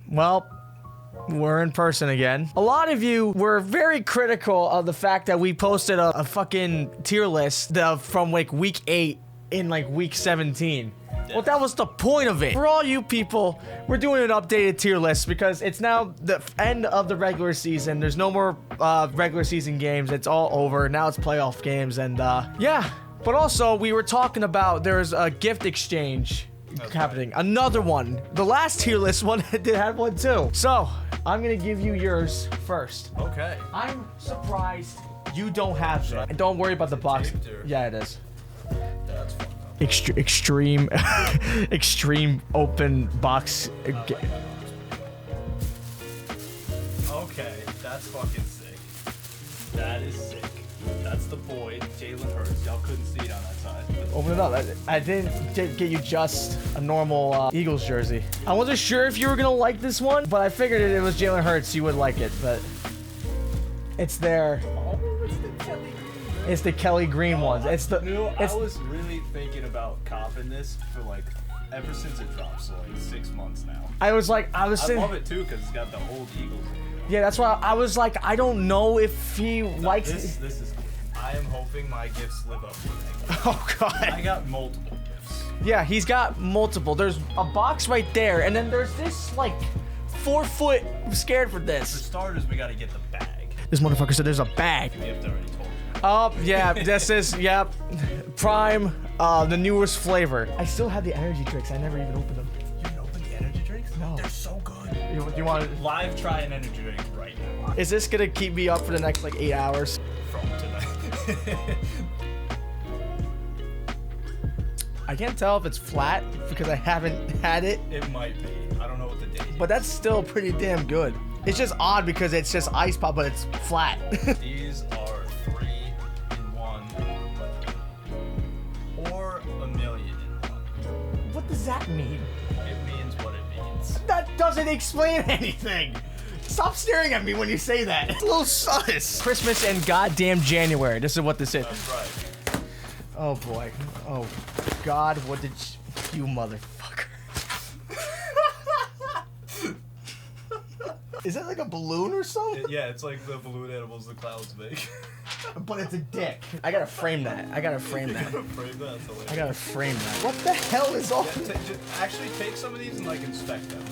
Well, we're in person again. A lot of you were very critical of the fact that we posted a fucking tier list from like week 8 in like week 17. Well, that was the point of it. For all you people, we're doing an updated tier list because it's now the end of the regular season. There's no more regular season games. It's all over. Now it's playoff games. And yeah. But also, we were talking about there's a gift exchange happening. Right. Another one. The last tier list one did have one too. So, I'm going to give you yours first. Okay. I'm surprised you don't have that. And don't worry about the box. Yeah, it is. Yeah, that's fun. Extreme open box. Okay, that's fucking sick. That is sick. That's the boy, Jalen Hurts. Y'all couldn't see it on that side. Open it up. I didn't get you just a normal Eagles jersey. I wasn't sure if you were gonna like this one, but I figured it was Jalen Hurts, you would like it. But it's there. It's the Kelly Green ones. I was really thinking about copping this for like ever since it dropped, so like 6 months now. I love it too because it's got the old Eagles. Yeah, that's why I was like, I don't know if he likes this. This is. I am hoping my gifts live up to it. Oh God. I got multiple gifts. Yeah, he's got multiple. There's a box right there, and then there's this like 4 foot. I'm scared for this. For starters, we gotta get the bag. This motherfucker said there's a bag. We have to already told you. Oh, yeah, this is, yep. Prime, the newest flavor. I still have the energy drinks. I never even opened them. You didn't open the energy drinks? No. They're so good. You want to... Live try an energy drink right now. Is this going to keep me up for the next, like, 8 hours? From tonight. I can't tell if it's flat because I haven't had it. It might be. I don't know what the date is. But that's still pretty damn good. It's just odd because it's just ice pop, but it's flat. These are 3 in 1. Or a million in 1. What does that mean? It means what it means. That doesn't explain anything. Stop staring at me when you say that. It's a little sus. Christmas and goddamn January. This is what this is. That's right. Oh boy. Oh God, what did you motherfucker? Is that like a balloon or something? Yeah, it's like the balloon animals the clouds make. But it's a dick. I gotta frame that. Frame that? That's hilarious. I gotta frame that. What the hell is all? Yeah, actually, take some of these and like inspect them.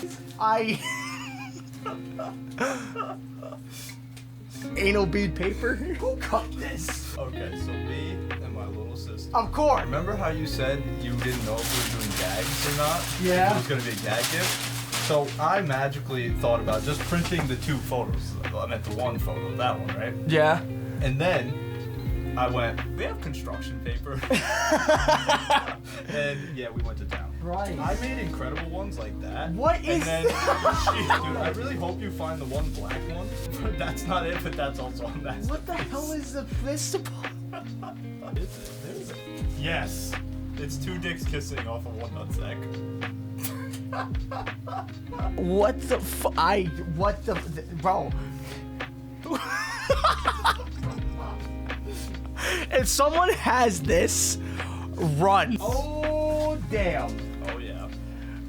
Anal bead paper? Who cut this? Okay, so me and my little sister. Of course. Remember how you said you didn't know if we were doing gags or not? Yeah. It was gonna be a gag gift. So I magically thought about just printing the 2 photos. I meant the 1 photo, that one, right? Yeah. And then I went, we have construction paper. And yeah, we went to town. Right. I made incredible ones like that. What is and then, dude, I really hope you find the 1 black one. That's not it, but that's also on that. What the hell is this supposed? Is it? Yes. It's 2 dicks kissing off of 1 nutsack. What the bro. If someone has this, run. Oh damn. Oh yeah.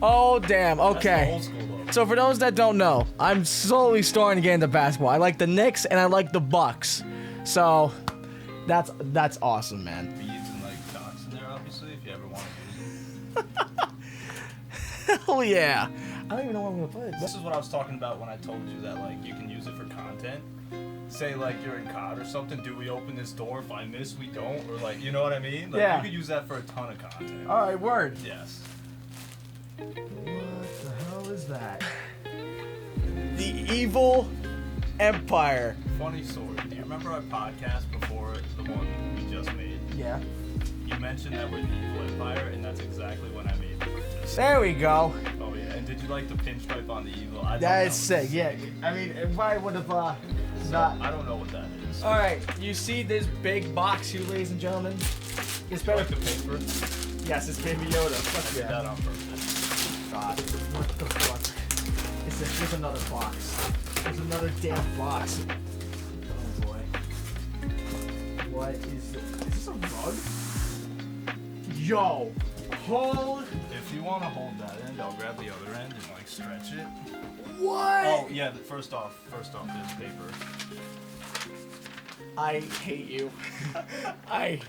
Oh damn. Okay. That's the old school look. So for those that don't know, I'm slowly starting to get into basketball. I like the Knicks and I like the Bucks. So that's awesome, man. Beads and like dots in there, obviously, if you ever want to use it. Hell yeah. I don't even know where I'm gonna put it. This is what I was talking about when I told you that like you can use it for content. Say like you're in COD or something, do we open this door? If I miss, we don't, or like, you know what I mean? Like, yeah. You could use that for a ton of content. All right, word. Yes. What the hell is that? The Evil Empire. Funny story. Do you remember our podcast before the one we just made? Yeah. You mentioned that we're the Evil Empire, and that's exactly when I made the purchase. There we go. Oh yeah, and did you like the pinstripe on the Evil? That is sick. Yeah. I mean, if I would have not. I don't know what that is. All right, you see this big box here, ladies and gentlemen? It's better. Like the paper? Yes, it's Baby Yoda. I did that on purpose. God, what the fuck? Here's another box. There's another damn box. Oh boy. What is this? Is this a rug? Yo, hold It If you want to hold that end, I'll grab the other end and like stretch it. What? Oh yeah. First off, there's paper. I hate you. I.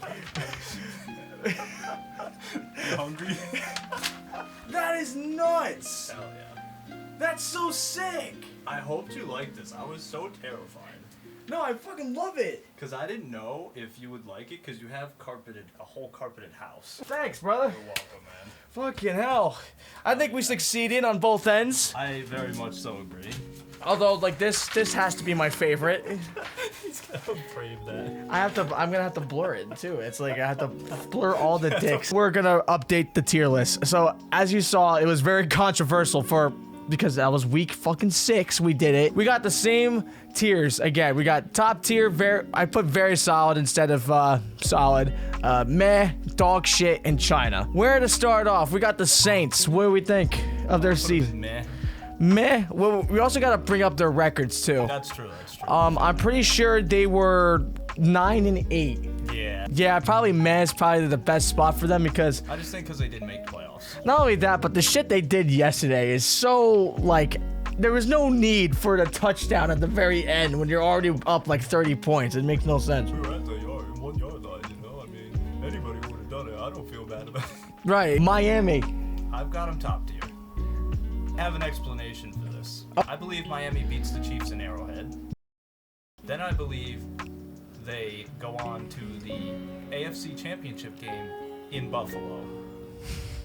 You hungry? That is nuts. Hell yeah. That's so sick. I hoped you liked this. I was so terrified. No, I fucking love it. Cause I didn't know if you would like it, cause you have a whole carpeted house. Thanks, brother. You're welcome, man. Fucking hell. I think we succeeded on both ends. I very much so agree. Although, like, this has to be my favorite. He's gonna brave that. I'm gonna have to blur it too. It's like I have to blur all the dicks. We're gonna update the tier list. So as you saw, it was very controversial because that was week fucking 6. We did it. We got the same tiers again. We got top tier. I put very solid instead of solid. Meh, dog shit, and China. Where to start off? We got the Saints. What do we think of their season? Meh. Meh. Well, we also gotta bring up their records too. That's true. That's true. I'm pretty sure they were 9-8. Yeah. Yeah, probably meh is probably the best spot for them because I just think because they didn't make the playoffs. not only that, but the shit they did yesterday is so, like, there was no need for the touchdown at the very end when you're already up like 30 points. It makes no sense. We're at the yard, 1 yard line, you know? I mean, anybody would have done it. I don't feel bad about it. Right. Miami. I've got them top tier. I have an explanation for this. I believe Miami beats the Chiefs in Arrowhead. Then I believe they go on to the AFC Championship game in Buffalo.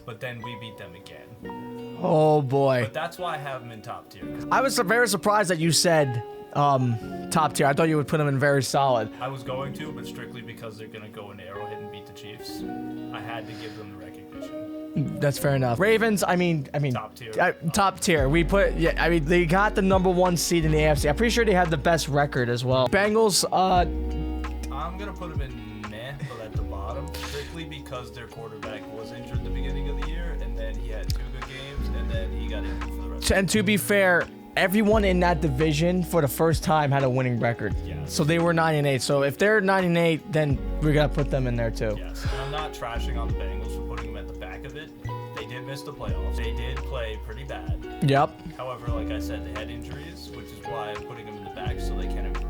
But then we beat them again. Oh boy. But that's why I have them in top tier. I was very surprised that you said top tier. I thought you would put them in very solid. I was going to, but strictly because they're going to go into Arrowhead and beat the Chiefs. I had to give them the recognition. That's fair enough. Ravens, I mean, Top tier. top tier. We put, yeah, I mean, they got the #1 seed in the AFC. I'm pretty sure they had the best record as well. Bengals, I'm going to put them in meh, but at the bottom, strictly because their quarterback was injured at the beginning of the year, and then he had 2 good games, and then he got injured for the rest and to be fair, everyone in that division for the first time had a winning record. Yeah. So they were 9-8. So if they're 9-8, then we're gonna put them in there too. Yes, and I'm not trashing on the Bengals for putting them at the back of it. They did miss the playoffs. They did play pretty bad. Yep. However, like I said, they had injuries, which is why I'm putting them in the back so they can improve.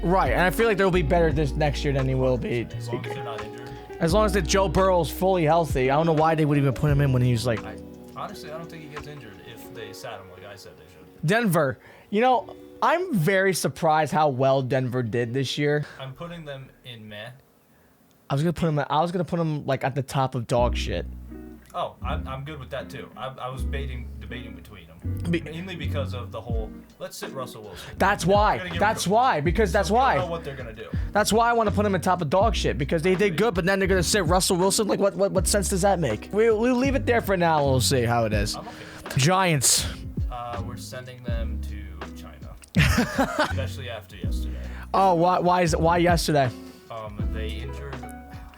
Right, and I feel like they'll be better this next year than they will be. As long as they're not injured. As long as that Joe Burrow's fully healthy. I don't know why they would even put him in when he was like Honestly, I don't think he gets injured if they sat him like I said they should. Denver. You know, I'm very surprised how well Denver did this year. I'm putting them in meh. I was gonna put him like at the top of dog shit. Oh, I'm good with that too. I was debating between them. Mainly because of the whole, let's sit Russell Wilson. That's why. That's why. Because that's why. I don't know what they're going to do. That's why I want to put him in top of dog shit, because they did good, but then they're gonna sit Russell Wilson. Like, what sense does that make? We'll leave it there for now. We'll see how it is. I'm okay with that. Giants. We're sending them to China, especially after yesterday. Oh, why yesterday? They injured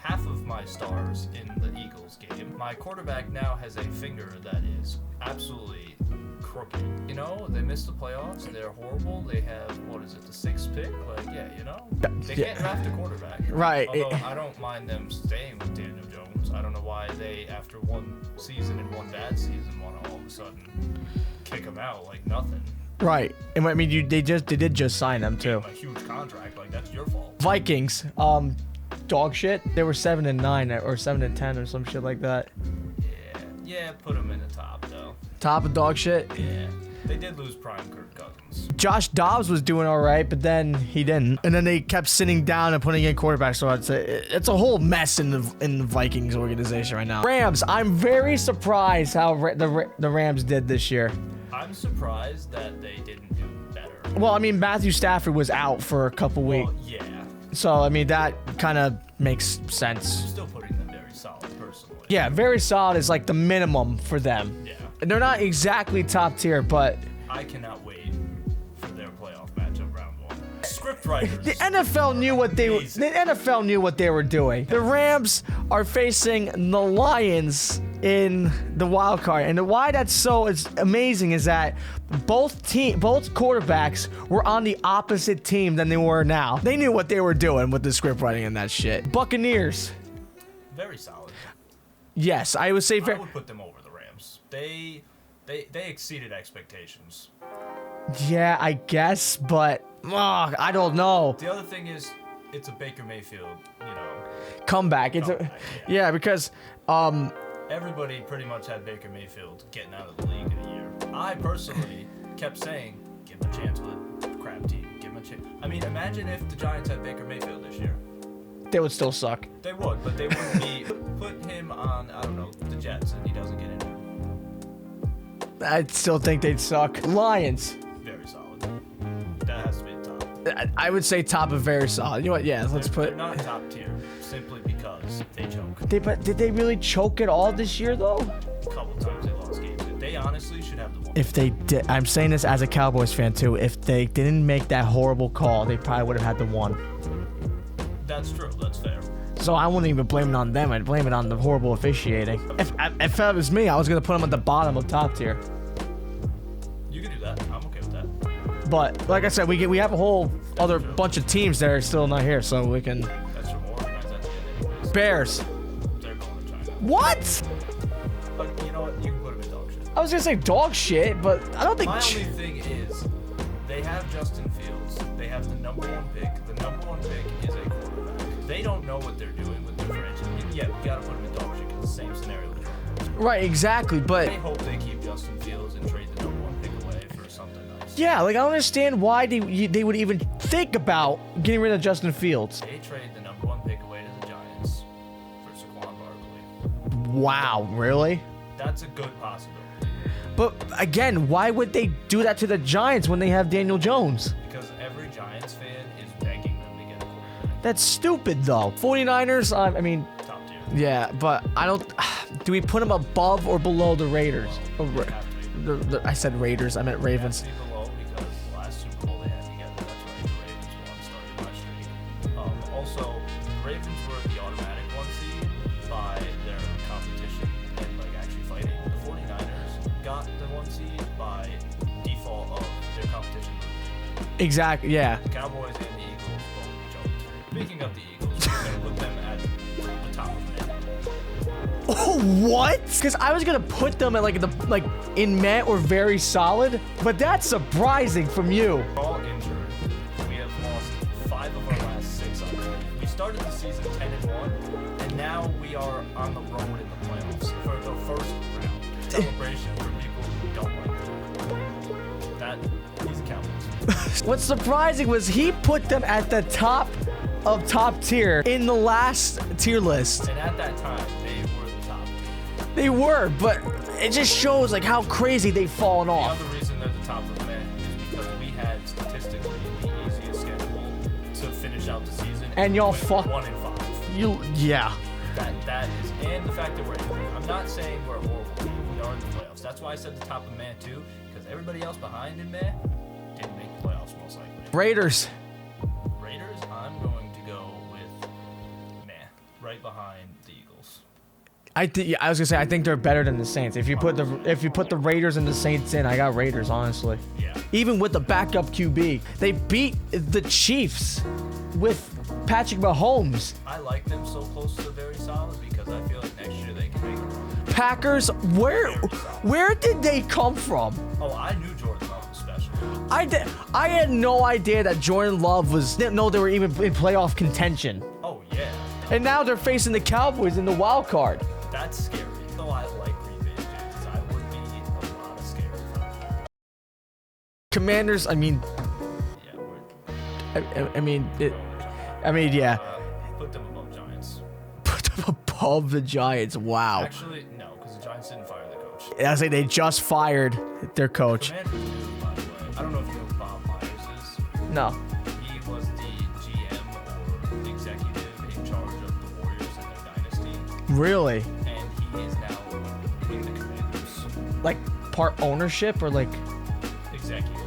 half of my stars in the Eagles game. My quarterback now has a finger that is absolutely crooked. You know, they missed the playoffs. They're horrible. They have, what is it, the 6th pick? Like, yeah, you know, they can't draft a quarterback. Right. Although I don't mind them staying with Daniel Jones. I don't know why they, after one season and one bad season, want to all of a sudden kick him out like nothing. Right. And I mean, they did just sign them too. A huge contract, like that's your fault. Vikings. Dog shit. They were 7-9 or 7-10 or some shit like that. Yeah, put them in the top though. Top of dog shit. Yeah, they did lose prime Kirk Cousins. Josh Dobbs was doing all right, but then he didn't. And then they kept sitting down and putting in quarterbacks. So it's a whole mess in the Vikings organization right now. Rams. I'm very surprised how the Rams did this year. I'm surprised that they didn't do better. Well, I mean, Matthew Stafford was out for a couple weeks. Well, yeah. So, I mean, that kind of makes sense. I'm still putting them very solid, personally. Yeah, very solid is like the minimum for them. Yeah. And they're not exactly top tier, but I cannot wait for their playoff matchup round 1. Script writers. the NFL knew what they were. The NFL knew what they were doing. The Rams are facing the Lions in the wild card, and why that's so is amazing is that both quarterbacks were on the opposite team than they were now. They knew what they were doing with the script writing and that shit. Buccaneers. Very solid. Yes, I would say I would put them over the They exceeded expectations. Yeah, I guess, but I don't know. The other thing is, it's a Baker Mayfield, Comeback. It's comeback, yeah, because everybody pretty much had Baker Mayfield getting out of the league in a year. I personally kept saying, give him a chance with a crap team. Give him a chance. I mean, imagine if the Giants had Baker Mayfield this year. they would still suck. They would, but they wouldn't be. Put him on, I don't know, the Jets, and he doesn't get injured. I still think they'd suck. Lions. Very solid. That has to be the top. I would say top of very solid. You know what? Yeah, let's They're put. not top tier, simply because they choke. But did they really choke it all this year though? A couple times they lost games. They honestly should have the one. If they did, I'm saying this as a Cowboys fan too. If they didn't make that horrible call, they probably would have had the one. That's true. That's fair. So I wouldn't even blame it on them. I'd blame it on the horrible officiating. If it was me, I was gonna put them at the bottom of top tier. You can do that. I'm okay with that. But like I said, we have a whole other bunch of teams that are still not here, so we can. That's your more organized at the end anyways. Bears. They're going to China. What? But you know what? You can put them in dog shit. I was gonna say dog shit, but I don't think. My only thing is, they have Justin Fields. They have the number one pick. The number one pick is a quarterback. They don't know what they're doing with their franchise. Yeah, we gotta put them in dog shit because the same scenario. Right, exactly, but. They hope they keep Justin Fields and trade the number one pick away for something nice. Yeah, like I don't understand why they would even think about getting rid of Justin Fields. They trade the number one pick away to the Giants for Saquon Barkley. Wow, really? That's a good possibility. But again, why would they do that to the Giants when they have Daniel Jones? Because every Giants fan is begging them to get a quarterback. That's stupid though. 49ers, I mean, Top tier. yeah, but I don't. Do we put them above or below the Raiders? They have to be. I said Raiders. I meant Ravens. They have to be below because the last Super Bowl they had together, that's right, the Ravens won, started my streak. Also, the Ravens were the automatic one seed by their competition and like actually fighting. The 49ers got the one seed by default of their competition. Exactly. Yeah. The Cowboys and the Eagles both jumped. Speaking of the Eagles, we're gonna put them at the top of the net. Oh, what? Because I was gonna put them at like in Met or very solid, but that's surprising from you. We're all injured. We have lost 5 of our last 6 already. We started the season 10-1, and now we are on the road in the playoffs for the first round. Celebration for people who don't like that. He's a Cowboys. What's surprising was he put them at the top of top tier in the last tier list. And at that time, they were the top. They were, but it just shows like how crazy they've fallen The off. other reason they're the top of the net is because we had statistically the easiest schedule to finish out the season. And y'all went fuck- 1-5. Yeah. That is, and the fact that we're injured. I'm not saying we're a horrible team. We are in the playoffs. That's why I said the top of Meh too, because everybody else behind in Meh didn't make the playoffs most likely. Raiders. Raiders, I'm going to go with Meh, right behind the Eagles. I was gonna say I think they're better than the Saints. If you put the Raiders and the Saints in, I got Raiders honestly. Yeah. Even with the backup QB, they beat the Chiefs with Patrick Mahomes. I like them so close to very solid because I feel like next year they can make a run. Packers, where did they come from? Oh, I knew Jordan Love was special. I had no idea that Jordan Love didn't know they were even in playoff contention. Oh, yeah. And now they're facing the Cowboys in the wild card. That's scary. Though I like Green Bay Packers, I would be a lot of scary for them. Commanders, I mean, Yeah, yeah. Put them above Giants. Put them above the Giants. Wow. Actually, no, because the Giants didn't fire the coach. I was like, they just fired their coach. Commanders do, by the way. I don't know if you know who Bob Myers is. No. He was the GM or executive in charge of the Warriors and their dynasty, Really? and he is now with the Commanders. Like part ownership or like? Executive leader or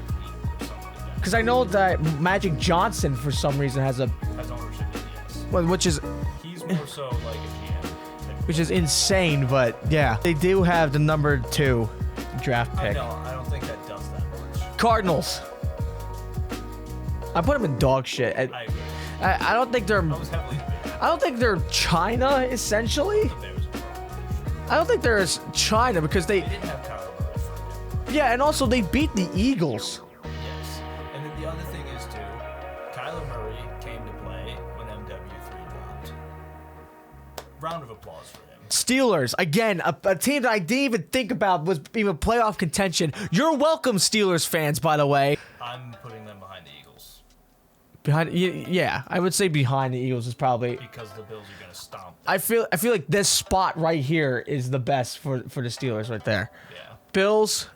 something like that. Because I know that Magic Johnson for some reason has Has ownership in the well, which is He's more so like a GM. which is insane, but yeah, they do have the number 2 draft I pick. know, I don't think that does that much. Cardinals. I put them in dog shit. I agree. I don't think they're. I was heavily debating I don't think they're China essentially. the Bears were. I don't think they're as China because They didn't have Kyler Murray for him. yeah, and also they beat the Eagles. Yes. And then the other thing is, too, Kyler Murray came to play when MW3 dropped. Round of applause for him. Steelers, again, a team that I didn't even think about was even playoff contention. You're welcome, Steelers fans, by the way. I'm putting them behind the Eagles Yeah, I would say behind the Eagles is probably. because the Bills are going to stomp them. I feel like this spot right here is the best for the Steelers right there. Yeah. Bills,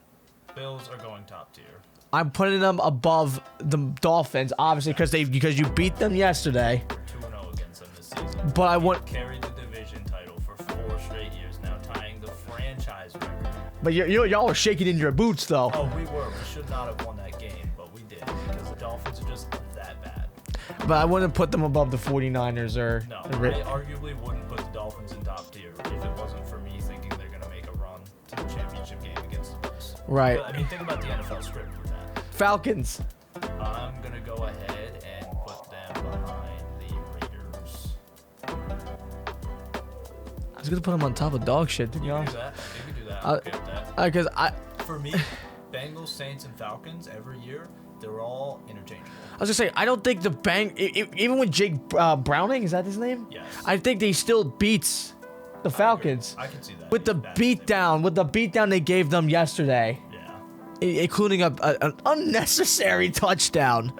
Bills are going top tier. I'm putting them above the Dolphins, obviously because you beat them yesterday. 2-0 against them this season. But I want, Carried the division title for 4 straight years now, tying the franchise record. but y'all are shaking in your boots though. Oh, we were. We should not have won that game, but we did because the Dolphins are just that bad. But I wouldn't put them above the 49ers or. No, the I arguably wouldn't put the Dolphins in top tier if it wasn't for me thinking they're going to make a run to the championship game against the Bills. Right. But, I mean, think about the NFL script for that. Falcons. I'm going to go ahead and put them behind the Raiders. I was gonna put them on top of dog shit, to be You can honest. do that. You can do that. I'm okay with that. Because For me, Bengals, Saints, and Falcons every year, they're all interchangeable. I was gonna say, I don't think the even with Jake Browning, is that his name? Yes. I think they still beats the Falcons I can see that. with the beatdown they gave them yesterday, Yeah. including an unnecessary touchdown,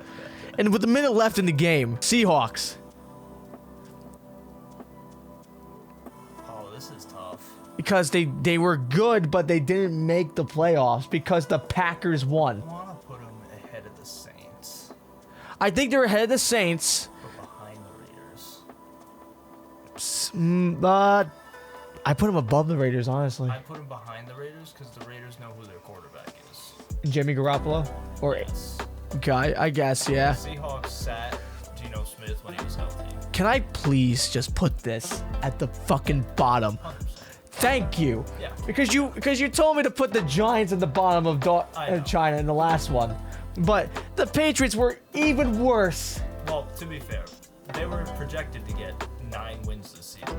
and with a minute left in the game. Seahawks, Oh, this is tough. because they were good, but they didn't make the playoffs because the Packers won. I want to put them ahead of the Saints, I think they're ahead of the Saints, but behind the Raiders. but I put them above the Raiders, honestly. I put them behind the Raiders because the Raiders know who their quarterback is. Jimmy Garoppolo, or Yes. guy, I guess, yeah. Seahawks sat Geno Smith when he was healthy. Can I please just put this at the fucking bottom? 100%. Thank you. Yeah. Because you told me to put the Giants at the bottom of I know. China in the last one, but the Patriots were even worse. Well, to be fair, they were projected to get 9 wins this season.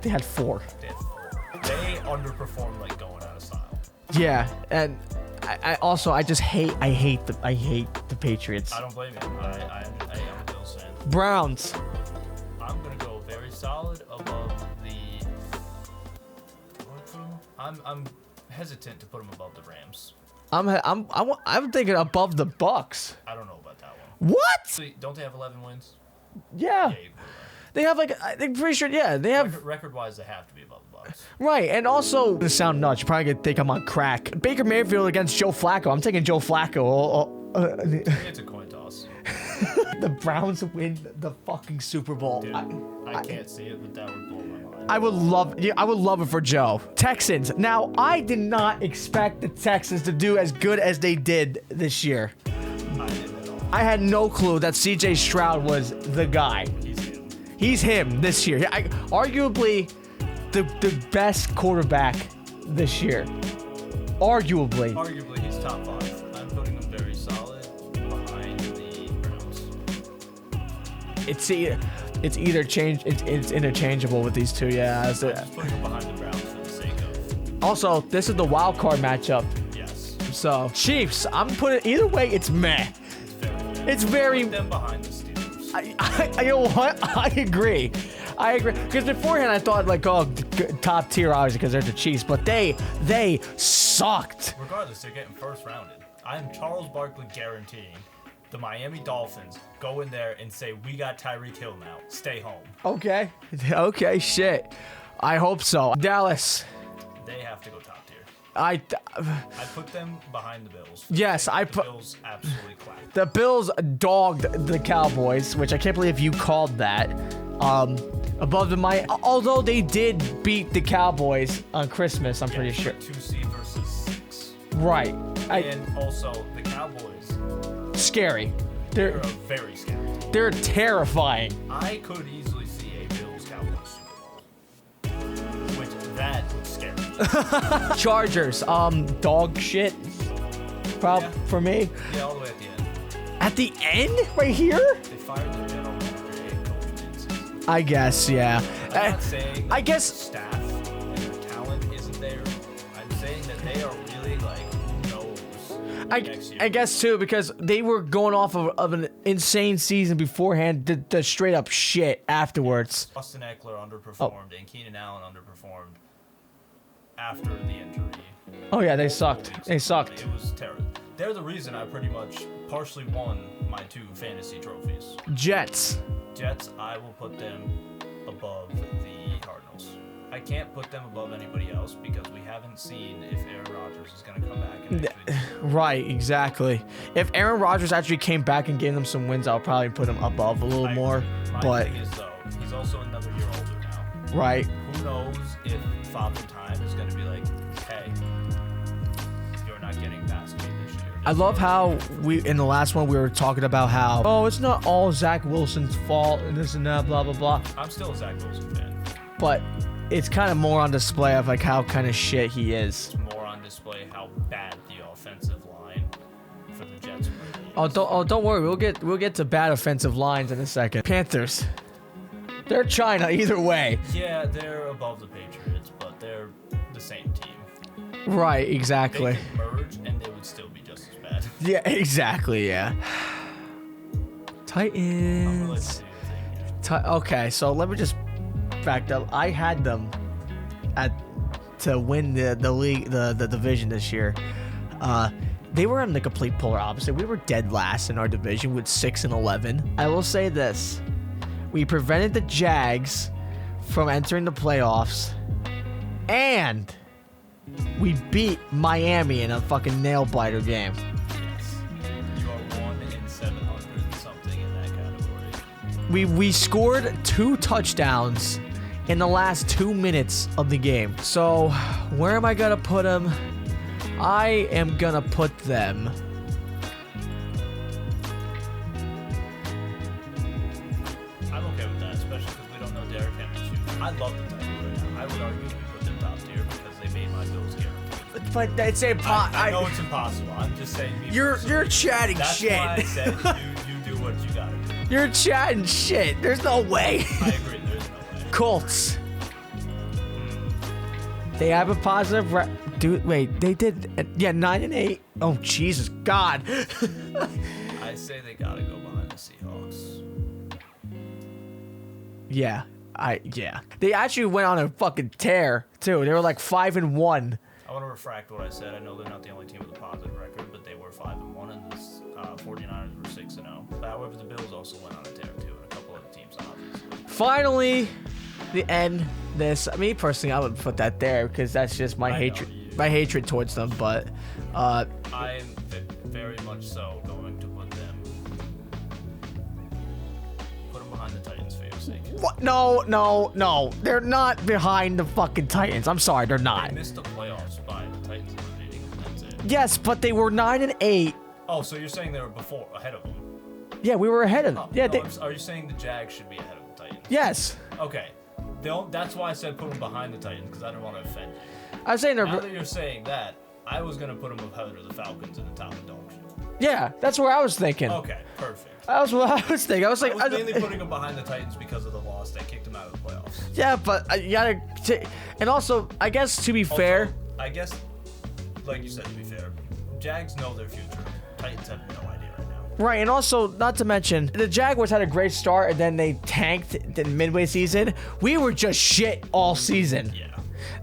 They had 4. They had 4. They underperformed like going out of style. Yeah, and I also I hate the Patriots. I don't blame you. I am a Bills fan. Browns. I'm gonna go very solid above the. I'm hesitant to put them above the Rams. I'm thinking above the Bucks. I don't know about that one. What? So, don't they have 11 wins? Yeah, Yeah, you they have like I'm pretty sure. Yeah, they have. record-wise, they have to be above the Bucks. Right, and also, to sound nuts, you're probably gonna think I'm on crack. Baker Mayfield against Joe Flacco. I'm taking Joe Flacco. It's a coin toss. The Browns win the fucking Super Bowl. Dude, I can't see it, but that would blow my mind. I would love it for Joe. Texans. Now, I did not expect the Texans to do as good as they did this year. I didn't at all. I had no clue that CJ Stroud was the guy. He's him. He's him this year. Arguably the best quarterback this year. Arguably. Arguably, he's top 5. I'm putting him very solid behind the Browns. It's either change. It's interchangeable with these two. Yeah. I'm just putting him behind the Browns for the sake of. Also, this is the wild card matchup. Yes. So Chiefs. I'm putting either way. It's meh. It's very. Put them behind the Steelers. You know what? I agree. Because beforehand I thought like, oh, top tier obviously because they're the Chiefs, but they sucked. Regardless, they're getting first rounded. I'm Charles Barkley guaranteeing the Miami Dolphins go in there and say, we got Tyreek Hill now. Stay home. Okay. Okay. Shit. I hope so. Dallas. They have to go top tier. I put them behind the Bills. Yes, The I put- Bills absolutely clapped. The Bills dogged the Cowboys, which I can't believe you called that. Above although they did beat the Cowboys on Christmas, I'm pretty sure. 2C versus 6. Right. And also, the Cowboys, Scary. they're They're a very scary team. they're terrifying. I could easily see a Bills-Cowboys Super Bowl. Which, that would scare me. Chargers, dog shit. Yeah. For me. Yeah, all the way at the end. At the end, right here. They fired their general manager and coach mid-season. I guess, yeah. I'm not saying I guess- staff and their talent next year. I guess too, because they were going off of an insane season beforehand, the straight up shit afterwards. Austin Eckler underperformed and Keenan Allen underperformed after the injury. Oh yeah, they sucked. They sucked. It was terrible. They're the reason I pretty much partially won my 2 fantasy trophies. Jets. Jets, I will put them above the Cardinals. I can't put them above anybody else because we haven't seen if Aaron Rodgers is going to come back and actually. Right, exactly. If Aaron Rodgers actually came back and gave them some wins, I'll probably put him above a little more. My But thing is, though, he's also another year older now. right. Who knows if Father Time is going to be like, hey, you're not getting past me this year. I love how we in the last one we were talking about how it's not all Zach Wilson's fault and this and that, blah blah blah. I'm still a Zach Wilson fan. But it's kind of more on display of like how kind of shit he is. It's more on display how bad the offensive line for the Jets really is. Don't worry, we'll get to bad offensive lines in a second. Panthers. They're China either way. Yeah, they're above the Patriots, but they're the same team. Right, They exactly. could merge and they would still be just as bad. Yeah, exactly, yeah. I'm related Titans. to your thing here. Okay, so let me just back up. I had them to win the league, the division this year. They were on the complete polar opposite. We were dead last in our division with 6-11. I will say this: we prevented the Jags from entering the playoffs, and we beat Miami in a fucking nail biter game. Yes. You are 1 in 700 something in that category. We scored 2 touchdowns in the last 2 minutes of the game. So where am I gonna put them? I am gonna put them. I'm okay with that, especially because we don't know Derrick Henry's future. I love the Titans right now. I would argue we put them top tier because they made my Bills guaranteed. But it's I know it's impossible. I'm just saying. me You're personally. chatting That's shit. why I said you do what you gotta do. You're chatting shit. There's no way. I agree. There's no way. Colts. They have a positive. Dude, wait. They did. Yeah, 9-8. Oh Jesus, God. I say they gotta go behind the Seahawks. Yeah. They actually went on a fucking tear too. They were like 5-1. I want to refract what I said. I know they're not the only team with a positive record, but they were 5-1, and the 49ers were 6-0. However, the Bills also went on a tear too, and a couple other teams obviously. Finally, the end. This. Me personally, I would put that there because that's just my I know hatred. you. My hatred towards them. But I am very much so going to put them behind the Titans for your sake. what? No. They're not behind the fucking Titans. I'm sorry, they're They not. missed the playoffs by the Titans eliminating them. That's it. Yes, but they were 9-8. Oh, so you're saying they were ahead of them? Yeah, we were ahead of them. Oh, Yeah, no, are you saying the Jags should be ahead of the Titans? yes. Okay. That's why I said put them behind the Titans, because I didn't want to offend you. I was saying they're. Now that you're saying that, I was going to put them ahead of the Falcons in the top of dog shit. Yeah, that's where I was thinking. Okay, perfect. That was what I was thinking. I was like, I was mainly putting them behind the Titans because of the loss. They kicked them out of the playoffs. yeah, but you gotta. And also, I guess to be fair. Also, I guess, like you said, to be fair, Jags know their future. Titans have no idea right now. Right, and also, not to mention, the Jaguars had a great start and then they tanked the midway season. We were just shit all season. Yeah.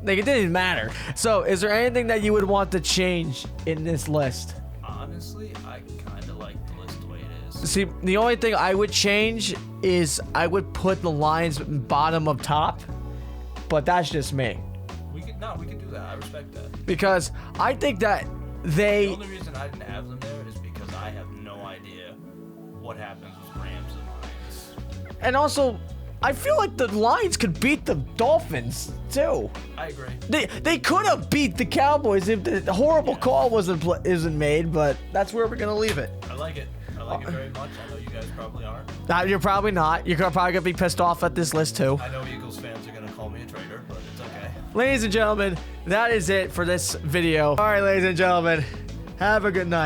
Like, it didn't matter. So, is there anything that you would want to change in this list? Honestly, I kind of like the list the way it is. See, the only thing I would change is I would put the Lions bottom of top, but that's just me. We could do that. I respect that. Because I think that The they... only reason I didn't have them there is because I have no idea what happens with Rams and Lions. And also, I feel like the Lions could beat the Dolphins, too. I agree. They could have beat the Cowboys if the horrible call isn't made, but that's where we're going to leave it. I like it. I like it very much. I know you guys probably aren't. You're probably not. You're probably going to be pissed off at this list, too. I know Eagles fans are going to call me a traitor, but it's okay. Ladies and gentlemen, that is it for this video. All right, ladies and gentlemen, have a good night.